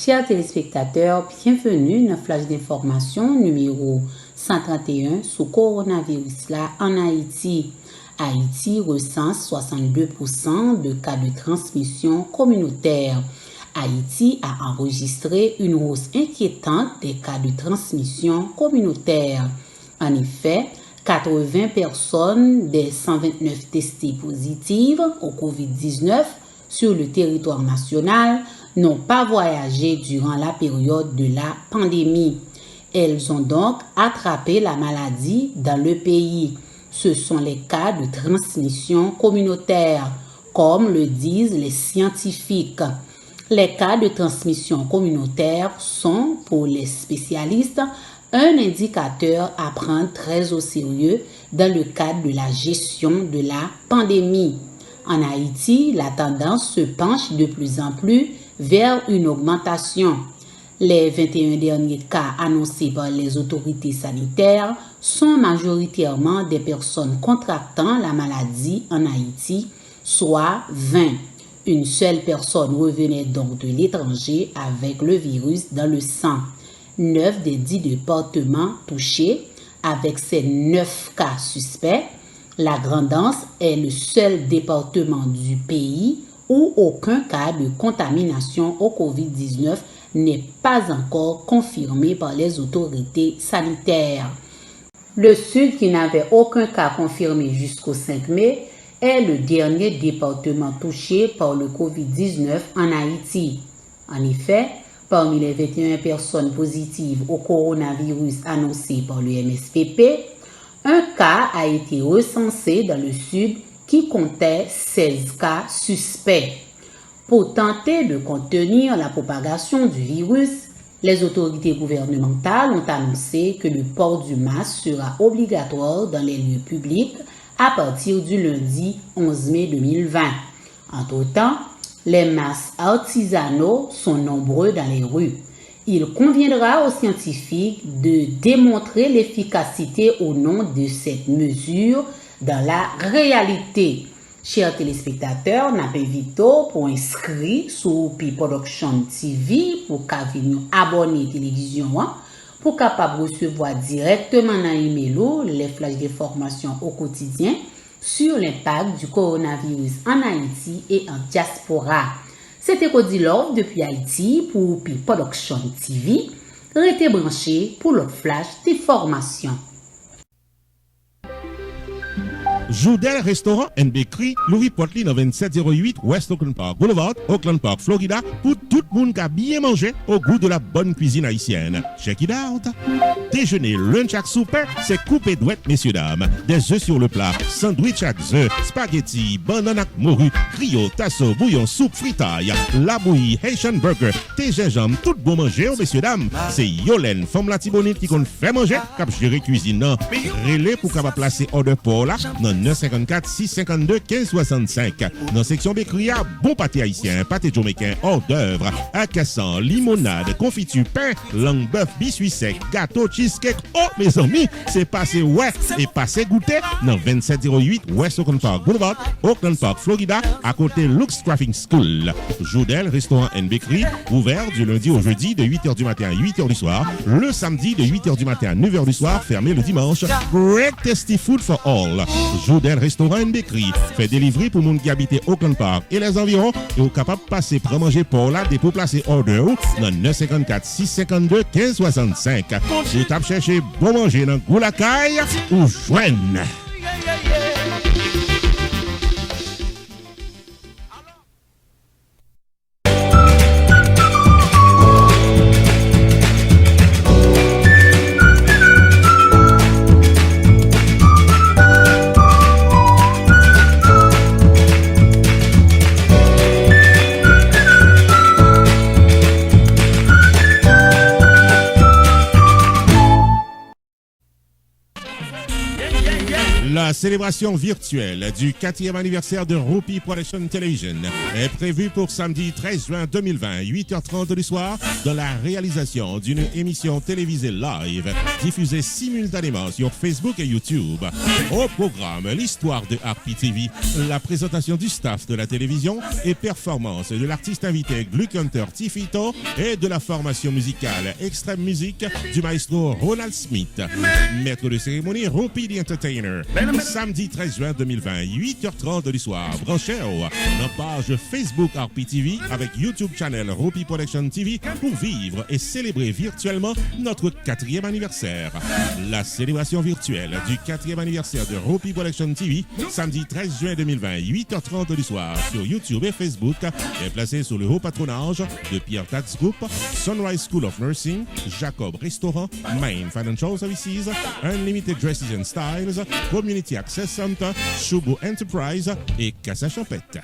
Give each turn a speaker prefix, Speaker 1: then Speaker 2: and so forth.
Speaker 1: Chers téléspectateurs, bienvenue dans Flash d'information numéro 131 sur coronavirus là en Haïti. Haïti recense 62% de cas de transmission communautaire. Haïti a enregistré une hausse inquiétante des cas de transmission communautaire. En effet, 80 personnes des 129 testées positives au COVID-19 sur le territoire national n'ont pas voyagé durant la période de la pandémie. Elles ont donc attrapé la maladie dans le pays. Ce sont les cas de transmission communautaire, comme le disent les scientifiques. Les cas de transmission communautaire sont, pour les spécialistes, un indicateur à prendre très au sérieux dans le cadre de la gestion de la pandémie. En Haïti, la tendance se penche de plus en plus vers une augmentation. Les 21 derniers cas annoncés par les autorités sanitaires sont majoritairement des personnes contractant la maladie en Haïti, soit 20. Une seule personne revenait donc de l'étranger avec le virus dans le sang. 9 des 10 départements touchés, avec ces 9 cas suspects, la Grand'Anse est le seul département du pays où aucun cas de contamination au COVID-19 n'est pas encore confirmé par les autorités sanitaires. Le Sud, qui n'avait aucun cas confirmé jusqu'au 5 mai, est le dernier département touché par le COVID-19 en Haïti. En effet, parmi les 21 personnes positives au coronavirus annoncées par le MSPP, un cas a été recensé dans le Sud qui comptait 16 cas suspects. Pour tenter de contenir la propagation du virus, les autorités gouvernementales ont annoncé que le port du masque sera obligatoire dans les lieux publics à partir du lundi 11 mai 2020. Entre-temps, les masques artisanaux sont nombreux dans les rues. Il conviendra aux scientifiques de démontrer l'efficacité ou non de cette mesure dans la réalité. Chers téléspectateurs, nous invitons pour inscrire sur P-Production TV pour qu'à venir abonner à la télévision pour capable recevoir directement dans l'email les flashs d'information au quotidien sur l'impact du coronavirus en Haïti et en diaspora. C'était Cody Love depuis Haïti pour P-Production TV. Restez branchés pour le flash d'information.
Speaker 2: Joudel Restaurant and Bakery, Louis Portly dans 2708 West Oakland Park Boulevard, Oakland Park, Florida, pour tout le monde qui a bien mangé au goût de la bonne cuisine haïtienne. Check it out! Déjeuner, lunch à souper, c'est coupé douette, messieurs, dames. Des œufs sur le plat, sandwich à œufs, spaghetti, banane à morue, griot, tasso, bouillon, soupe, fritaille, la bouillie, Haitian burger, thé gingembre, tout bon manger, messieurs, dames. C'est Yolène, femme la tibonite qui compte fait manger, cap gérer cuisine, non. Relais pour capable placer order pour là, 954 652 1565. Dans section Bécria, bon pâté haïtien, pâté jamaïcain, hors d'œuvre, à cassan, limonade, confiture, pain, langue bœuf, biscuit sec, gâteau, cheesecake. Oh, mes amis, c'est passé ouais et passé goûter dans 2708 West Oakland Park Boulevard, Oakland Park, Florida, à côté Lux Traffic School. Joudel, restaurant and bakery, ouvert du lundi au jeudi de 8h du matin à 8h du soir, le samedi de 8h du matin à 9h du soir, fermé le dimanche. Great tasty food for all. Joudel Restaurant and Bakery fait délivrer pour monde qui habite Oakland Park et les environs et au capable de passer pour manger pour là des pour placer order dans 954 652 1565. Vous tapez chercher bon manger dans Goulacaille ou Joanne.
Speaker 3: Yeah, yeah.
Speaker 2: La célébration virtuelle du 4e anniversaire de Rupi Production Television est prévue pour samedi 13 juin 2020, 8h30 du soir, dans la réalisation d'une émission télévisée live diffusée simultanément sur Facebook et YouTube. Au programme, l'histoire de Harpi TV, la présentation du staff de la télévision et performance de l'artiste invité Gluck Hunter Tifito et de la formation musicale Extreme Music du maestro Ronald Smith. Maître de cérémonie Rupi the Entertainer. Samedi 13 juin 2020, 8h30 du soir. Branchez dans page Facebook Harpi TV avec YouTube channel Rupi Production TV pour vivre et célébrer virtuellement notre 4e anniversaire. La célébration virtuelle du 4e anniversaire de Rupi Production TV, samedi 13 juin 2020, 8h30 du soir sur YouTube et Facebook, est placée sous le haut patronage de Pierre Tax Group, Sunrise School of Nursing, Jacob Restaurant, Main Financial Services, Unlimited Dresses and Styles, Community Access Center, Shubo Enterprise et Casa Champette.